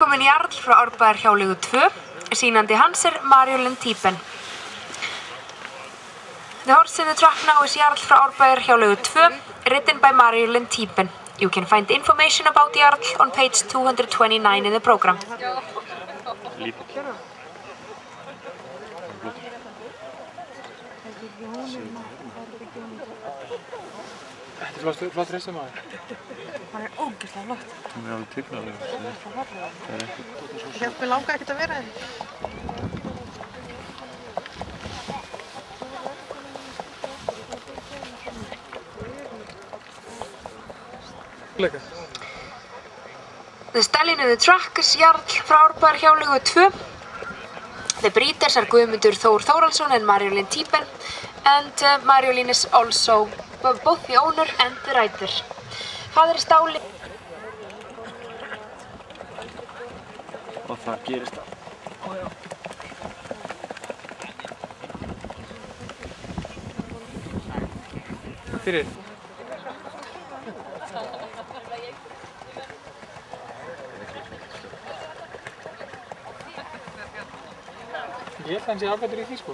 Velkomin Jarl frá Árbæjarhjáleigu 2. Sýnandi hans Marjolin Típen. The horse in the track now is Jarl frá Árbæjarhjáleigu 2, written by Marjolin Típen. You can find information about Jarl on page 229 in the program. Þetta flott reysa maður. Hann ógeðslega flott. Hún alveg tignarlegur. Mér langar ekkert að vera henni. The stallion in the track is Jarl frá Árbæjarhjáleigu 2. The breeders are Guðmundur Þór Þórhallsson and Marjolin Típen, and Marjolin is also both the owner and the rider. Faðir stáli. Og það gerist það. Fyrir. Ég held að hann sé ágætur í því sko.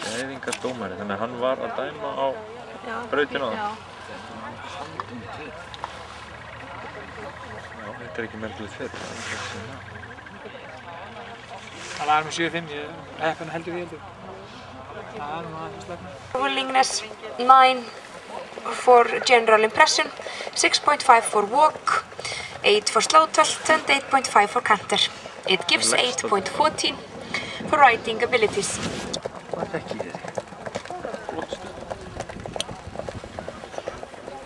Gæðingar dómari, þannig að hann var að dæma á brautina á það. Já, þetta er ekki merkilegt fyrir. Hann var með 7-5, ég heppin heldur því heldur. Það nú aðeins stefna. Willingness 9 for general impression, 6.5 for walk, 8 for slow tilt and 8.5 for canter. It gives 8.14 for riding abilities. Hvað þekki ég þér?